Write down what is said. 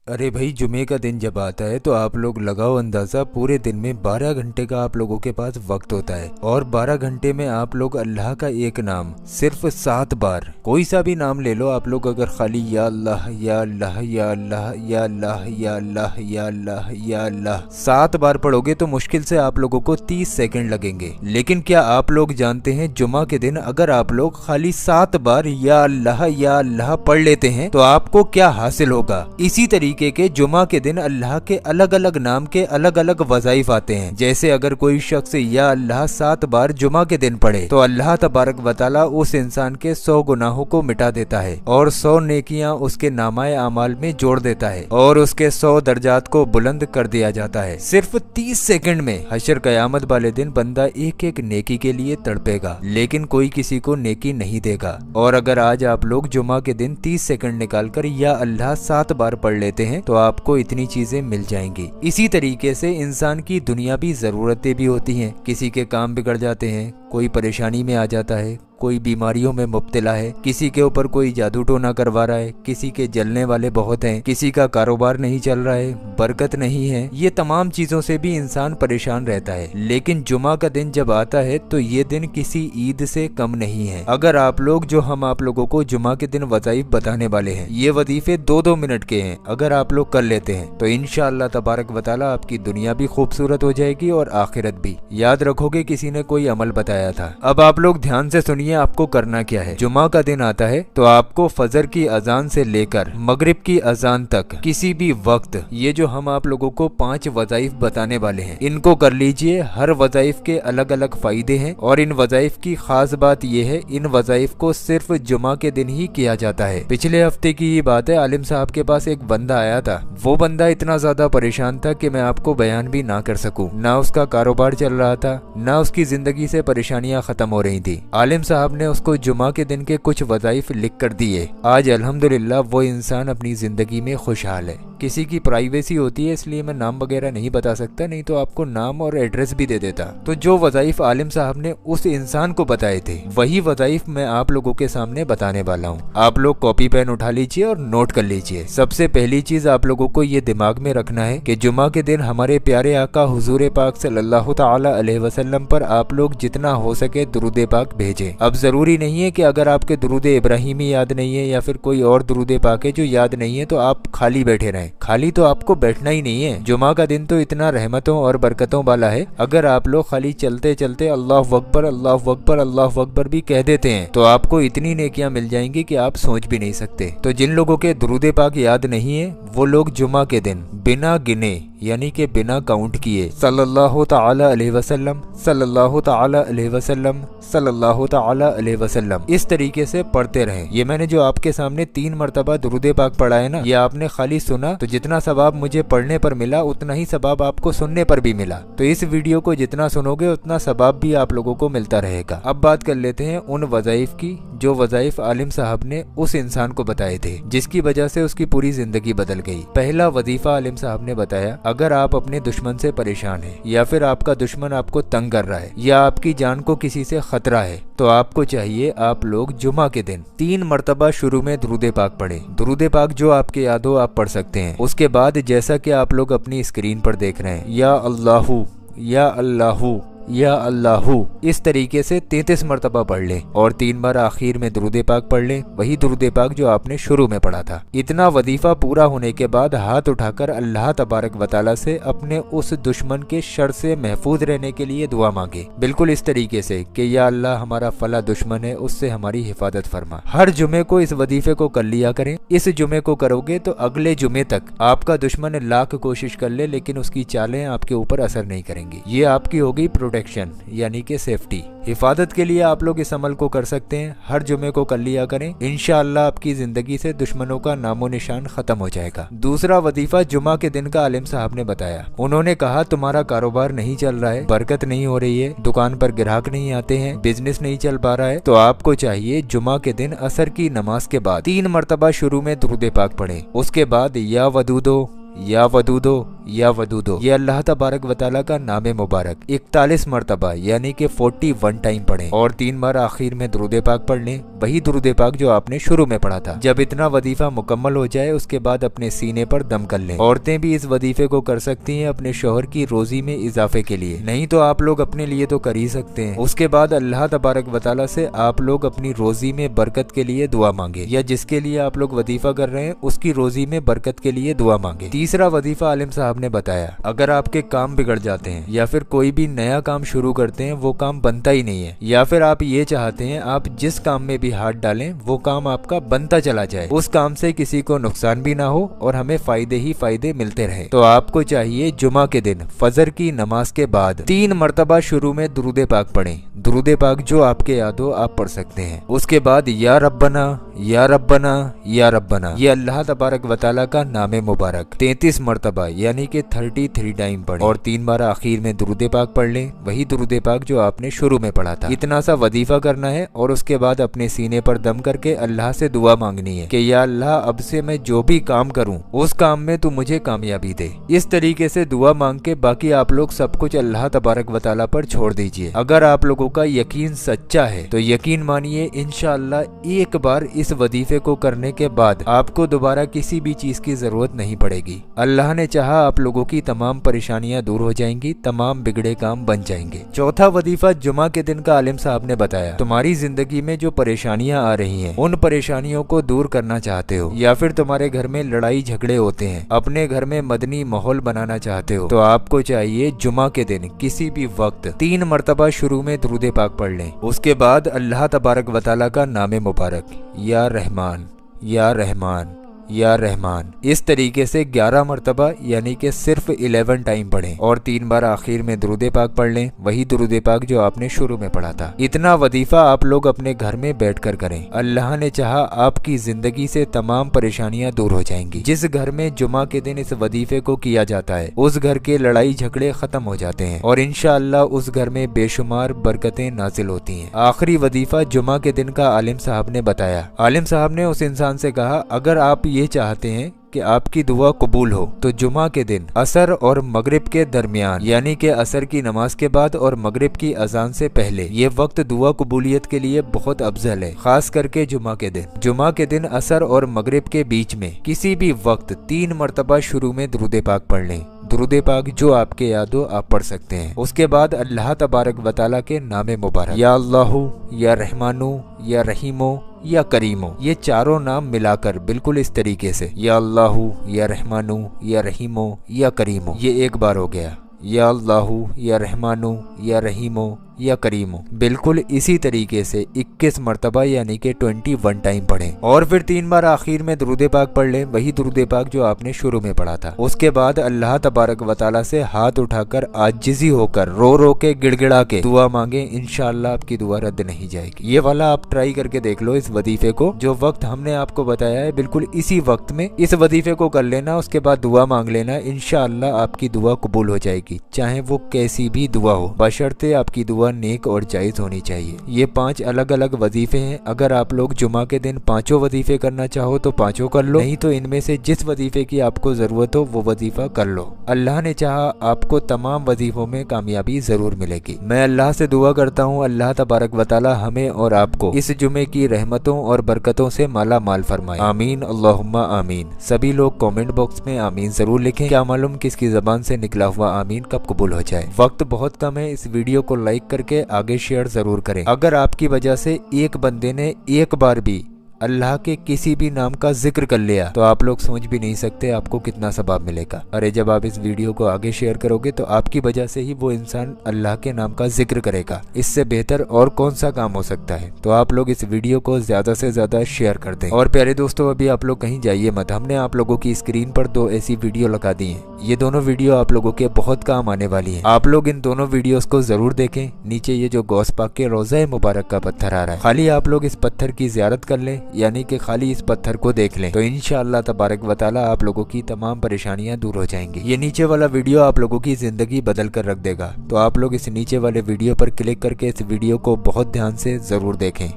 अरे भाई, जुमे का दिन जब आता है तो आप लोग लगाओ अंदाज़ा, पूरे दिन में 12 घंटे का आप लोगों के पास वक्त होता है और 12 घंटे में आप लोग अल्लाह का एक नाम सिर्फ 7 बार, कोई सा भी नाम ले लो आप लोग, अगर खाली या अल्लाह या अल्लाह या अल्लाह या अल्लाह या अल्लाह या अल्लाह या अल्लाह 7 बार पढ़ोगे तो मुश्किल से आप लोगों को 30 सेकंड लगेंगे। लेकिन क्या आप लोग जानते हैं, जुमा के दिन अगर आप लोग खाली 7 बार या अल्लाह पढ़ लेते हैं तो आपको क्या हासिल होगा। इसी तरीके के जुमा के दिन अल्लाह के अलग अलग नाम के अलग अलग वज़ाइफ आते हैं। जैसे अगर कोई शख्स या अल्लाह 7 बार जुमा के दिन पढ़े तो अल्लाह तबारक व तआला उस इंसान के 100 गुनाहों को मिटा देता है और 100 नेकियां उसके नामाए आमाल में जोड़ देता है और उसके 100 दर्जात को बुलंद कर दिया जाता है। सिर्फ 30 सेकंड में हशर कयामत वाले दिन बंदा एक एक नेकी के लिए तड़पेगा, लेकिन कोई किसी को नेकी नहीं देगा। और अगर आज आप लोग जुमा के दिन 30 सेकंड निकालकर या अल्लाह 7 बार पढ़ लेते हैं तो आपको इतनी चीजें मिल जाएंगी। इसी तरीके से इंसान की दुनियावी जरूरतें भी होती हैं। किसी के काम बिगड़ जाते हैं, कोई परेशानी में आ जाता है, कोई बीमारियों में मुब्तला है, किसी के ऊपर कोई जादू टोना करवा रहा है, किसी के जलने वाले बहुत हैं, किसी का कारोबार नहीं चल रहा है, बरकत नहीं है, ये तमाम चीजों से भी इंसान परेशान रहता है। लेकिन जुमा का दिन जब आता है तो ये दिन किसी ईद से कम नहीं है। अगर आप लोग, जो हम आप लोगों को जुमा के दिन वज़ाइफ बताने वाले हैं, ये वजीफे 2-2 मिनट के हैं, अगर आप लोग कर लेते हैं तो इंशाअल्लाह तबारक व तआला आपकी दुनिया भी खूबसूरत हो जाएगी और आखिरत भी। याद रखोगे, किसी ने कोई अमल बताया था। अब आप लोग ध्यान से सुनिए, आपको करना क्या है। जुमा का दिन आता है तो आपको फजर की अजान से लेकर मगरिब की अजान तक किसी भी वक्त ये जो हम आप लोगों को 5 वज़ाइफ बताने वाले हैं, इनको कर लीजिए। हर वज़ाइफ के अलग अलग फायदे हैं और इन वज़ाइफ की खास बात यह है, इन वज़ाइफ को सिर्फ जुमा के दिन ही किया जाता है। पिछले हफ्ते की ये बात है, आलिम साहब के पास एक बंदा आया था। वो बंदा इतना ज्यादा परेशान था कि मैं आपको बयान भी ना कर सकूं। ना उसका कारोबार चल रहा था, ना उसकी जिंदगी से परेशानियां खत्म हो रही थी। आलिम साहब ने उसको जुमा के दिन के कुछ वज़ाइफ लिख कर दिए। आज अल्हम्दुलिल्लाह वो इंसान अपनी जिंदगी में खुशहाल है। किसी की प्राइवेसी होती है, इसलिए मैं नाम वगैरह नहीं बता सकता, नहीं तो आपको नाम और एड्रेस भी दे देता। तो जो वज़ाइफ आलिम साहब ने उस इंसान को बताए थे, वही वज़ाइफ मैं आप लोगों के सामने बताने वाला हूँ। आप लोग कॉपी पेन उठा लीजिए और नोट कर लीजिए। सबसे पहली चीज आप लोगों को ये दिमाग में रखना है कि जुमा के दिन हमारे प्यारे आका हुजूर पाक सल्लल्लाहु तआला अलैहि वसल्लम पर आप लोग जितना हो सके दुरूद पाक भेजें। अब जरूरी नहीं है कि अगर आपके दुरूद इब्राहिमी याद नहीं है या फिर कोई और दुरूद पाक है जो याद नहीं है तो आप खाली बैठे रहें। खाली तो आपको बैठना ही नहीं है। जुमा का दिन तो इतना रहमतों और बरकतों वाला है, अगर आप लोग खाली चलते चलते अल्लाहु अकबर अल्लाहु अकबर अल्लाहु अकबर भी कह देते हैं तो आपको इतनी नेकियां मिल जाएंगी कि आप सोच भी नहीं सकते। तो जिन लोगों के दुरूद पाक याद नहीं है वो लोग जुमा के दिन बिना गिने यानी कि बिना काउंट किए सल्लल्लाहु तआला अलैहि वसल्लम सल्लल्लाहु तआला अलैहि वसल्लम सल्लल्लाहु तआला अलैहि वसल्लम इस तरीके से पढ़ते रहें। ये मैंने जो आपके सामने 3 मरतबा दुरूद पाक पढ़ा है ना, ये आपने खाली सुना तो जितना सवाब मुझे पढ़ने पर मिला उतना ही सवाब आपको सुनने पर भी मिला। तो इस वीडियो को जितना सुनोगे उतना सवाब भी आप लोगों को मिलता रहेगा। अब बात कर लेते हैं उन वज़ाइफ की जो वज़ाइफ आलिम साहब ने उस इंसान को बताए थे, जिसकी वजह से उसकी पूरी जिंदगी बदल गई। पहला वजीफा आलिम साहब ने बताया, अगर आप अपने दुश्मन से परेशान हैं या फिर आपका दुश्मन आपको तंग कर रहा है या आपकी जान को किसी से खतरा है तो आपको चाहिए आप लोग जुमा के दिन 3 मरतबा शुरू में दुरूद पाक पढ़े। दुरूद पाक जो आपके याद हो आप पढ़ सकते हैं। उसके बाद जैसा कि आप लोग अपनी स्क्रीन पर देख रहे हैं, या अल्लाहू या अल्लाहू या अल्लाहू इस तरीके से 33 मरतबा पढ़ लें और 3 बार आखिर में दुरूद पाक पढ़ लें, वही दुरूद पाक जो आपने शुरू में पढ़ा था। इतना वजीफा पूरा होने के बाद हाथ उठाकर अल्लाह तबारक व तआला से अपने उस दुश्मन के शर से महफूज रहने के लिए दुआ मांगे, बिल्कुल इस तरीके से कि या अल्लाह हमारा फला दुश्मन है, उससे हमारी हिफाजत फरमा। हर जुमे को इस वजीफे को कर लिया करें। इस जुमे को करोगे तो अगले जुमे तक आपका दुश्मन लाख कोशिश कर ले लेकिन उसकी चालें आपके ऊपर असर नहीं करेंगी। ये आपकी होगी प्रोटेक्शन यानी कि सेफ्टी। हिफाजत के लिए आप लोग इस अमल को कर सकते हैं। हर जुमे को कर लिया करें, इंशाअल्लाह आपकी जिंदगी से दुश्मनों का नामो निशान खत्म हो जाएगा। दूसरा वजीफा जुमा के दिन का आलिम साहब ने बताया। उन्होंने कहा तुम्हारा कारोबार नहीं चल रहा है, बरकत नहीं हो रही है, दुकान पर ग्राहक नहीं आते हैं, बिजनेस नहीं चल पा रहा है, तो आपको चाहिए जुमा के दिन असर की नमाज के बाद 3 मरतबा शुरू में दुरूद पाक पढ़ें। उसके बाद या वदूदो या वदूदो या वदूदो। ये अल्लाह तबारक व तआला का नाम मुबारक 41 मरतबा यानी कि 41 टाइम पढ़ें और 3 बार आखिर में दुरूद पाक पढ़ लें, वही दुरूद पाक जो आपने शुरू में पढ़ा था। जब इतना वजीफा मुकम्मल हो जाए उसके बाद अपने सीने पर दम कर लें। औरतें भी इस वजीफे को कर सकती हैं अपने शौहर की रोजी में इजाफे के लिए, नहीं तो आप लोग अपने लिए तो कर ही सकते हैं। उसके बाद अल्लाह तबारक व तआला से आप लोग अपनी रोजी में बरकत के लिए दुआ मांगे, या जिसके लिए आप लोग वजीफा कर रहे हैं उसकी रोजी में बरकत के लिए दुआ मांगे। तीसरा वजीफा आलिम साहब ने बताया, अगर आपके काम बिगड़ जाते हैं या फिर कोई भी नया काम शुरू करते हैं वो काम बनता ही नहीं है, या फिर आप ये चाहते हैं आप जिस काम में भी हाथ डालें वो काम आपका बनता चला जाए, उस काम से किसी को नुकसान भी ना हो और हमें फायदे ही फायदे मिलते रहे, तो आपको चाहिए जुमा के दिन फजर की नमाज के बाद 3 मरतबा शुरू में दुरूद पाक पढ़ें। दुरूद पाक जो आपके याद हो आप पढ़ सकते हैं। उसके बाद या रब्बना या रब्बना या रब्बना, ये अल्लाह तबारक व तआला का नाम मुबारक 33 मरतबा यानी कि 33 टाइम पढ़ें और 3 बार आखिर में दुरूद पाक पढ़ लें, वही दुरूद पाक जो आपने शुरू में पढ़ा था। इतना सा वजीफा करना है और उसके बाद अपने सीने पर दम करके अल्लाह से दुआ मांगनी है कि या अल्लाह अब से मैं जो भी काम करूं उस काम में तू मुझे कामयाबी दे। इस तरीके से दुआ मांग के बाकी आप लोग सब कुछ अल्लाह तबारक व तआला पर छोड़ दीजिए। अगर आप लोगों का यकीन सच्चा है तो यकीन मानिए इंशाअल्लाह एक बार इस वजीफे को करने के बाद आपको दोबारा किसी भी चीज की जरूरत नहीं पड़ेगी। अल्लाह ने चाहा आप लोगों की तमाम परेशानियां दूर हो जाएंगी, तमाम बिगड़े काम बन जाएंगे। चौथा वजीफा जुमा के दिन का आलिम साहब ने बताया, तुम्हारी जिंदगी में जो परेशानियां आ रही हैं उन परेशानियों को दूर करना चाहते हो या फिर तुम्हारे घर में लड़ाई झगड़े होते हैं, अपने घर में मदनी माहौल बनाना चाहते हो, तो आपको चाहिए जुमा के दिन किसी भी वक्त 3 मरतबा शुरू में दुरूद पाक पढ़ लें। उसके बाद अल्लाह तबारक व तआला का नाम मुबारक या रहमान या रहमान या रहमान इस तरीके से 11 मरतबा यानी कि सिर्फ 11 टाइम पढ़ें और 3 बार आखिर में दुरूद पाक पढ़ लें, वही दुरूद पाक जो आपने शुरू में पढ़ा था। इतना वजीफा आप लोग अपने घर में बैठकर करें। अल्लाह ने चाहा आपकी जिंदगी से तमाम परेशानियां दूर हो जाएंगी। जिस घर में जुमा के दिन इस वजीफे को किया जाता है उस घर के लड़ाई झगड़े खत्म हो जाते हैं और इंशाअल्लाह उस घर में बेशुमार बरकतें नाजिल होती हैं। आखिरी वजीफा जुमा के दिन का आलिम साहब ने बताया। आलिम साहब ने उस इंसान से कहा, अगर आप ये चाहते हैं कि आपकी दुआ कबूल हो तो जुमा के दिन असर और मगरिब के दरमियान यानी कि असर की नमाज के बाद और मगरिब की अजान से पहले ये वक्त दुआ कबूलियत के लिए बहुत अफजल है, खास करके जुमा के दिन। जुमा के दिन असर और मगरिब के बीच में किसी भी वक्त 3 मरतबा शुरू में दुरूद पाक पढ़ लें। दुरूद पाक जो आपके याद हो आप पढ़ सकते हैं। उसके बाद अल्लाह तबारक व तआला के नाम मुबारक या अल्लाहु या रहमानु या रहीमो या करीमो, ये चारों नाम मिलाकर बिल्कुल इस तरीके से या अल्लाहु या रहमानु या रहीमो या करीमो, ये एक बार हो गया। या अल्लाहु या रहमानु या रहीमो या करीमो, बिल्कुल इसी तरीके से 21 मरतबा यानी कि 21 टाइम पढ़ें और फिर 3 बार आखिर में दुरूद पाक पढ़ लें, वही दुरूद पाक जो आपने शुरू में पढ़ा था। उसके बाद अल्लाह तबारक व तआला से हाथ उठाकर आजिजी होकर रो रो के गिड़गिड़ा के दुआ मांगे, इंशाअल्लाह आपकी दुआ रद्द नहीं जाएगी। ये वाला आप ट्राई करके देख लो। इस वजीफे को जो वक्त हमने आपको बताया है बिल्कुल इसी वक्त में इस वजीफे को कर लेना, उसके बाद दुआ मांग लेना, इंशाअल्लाह आपकी दुआ कबूल हो जाएगी, चाहे वो कैसी भी दुआ हो, बशर्ते आपकी दुआ नेक और जायज होनी चाहिए। ये 5 अलग अलग वजीफे हैं। अगर आप लोग जुमा के दिन 5 वजीफे करना चाहो तो 5 कर लो, नहीं तो इनमें से जिस वजीफे की आपको जरूरत हो वो वजीफा कर लो। अल्लाह ने चाहा आपको तमाम वजीफों में कामयाबी जरूर मिलेगी। मैं अल्लाह से दुआ करता हूँ अल्लाह तबारक व तआला हमें और आपको इस जुमे की रहमतों और बरकतों से माला माल फरमाए। आमीन अल्लाहुम्मा आमीन। सभी लोग कमेंट बॉक्स में आमीन जरूर लिखें, क्या मालूम किसकी जबान से निकला हुआ आमीन कब कबूल हो जाए। वक्त बहुत कम है, इस वीडियो को लाइक करके आगे शेयर जरूर करें। अगर आपकी वजह से एक बंदे ने एक बार भी अल्लाह के किसी भी नाम का जिक्र कर लिया तो आप लोग समझ भी नहीं सकते आपको कितना सवाब मिलेगा। अरे जब आप इस वीडियो को आगे शेयर करोगे तो आपकी वजह से ही वो इंसान अल्लाह के नाम का जिक्र करेगा। इससे बेहतर और कौन सा काम हो सकता है। तो आप लोग इस वीडियो को ज्यादा से ज्यादा शेयर कर दें। और प्यारे दोस्तों, अभी आप लोग कहीं जाइए मत, हमने आप लोगों की स्क्रीन पर 2 ऐसी वीडियो लगा दी है। ये दोनों वीडियो आप लोगों के बहुत काम आने वाली है। आप लोग इन दोनों वीडियोस को जरूर देखें। नीचे ये जो गौस पाक के रोज़ा मुबारक का पत्थर आ रहा है, खाली आप लोग इस पत्थर की जियारत कर लें, यानी कि खाली इस पत्थर को देख लें तो इंशाअल्लाह तबारक व तआला आप लोगों की तमाम परेशानियां दूर हो जाएंगी। ये नीचे वाला वीडियो आप लोगों की जिंदगी बदल कर रख देगा। तो आप लोग इस नीचे वाले वीडियो पर क्लिक करके इस वीडियो को बहुत ध्यान से जरूर देखें।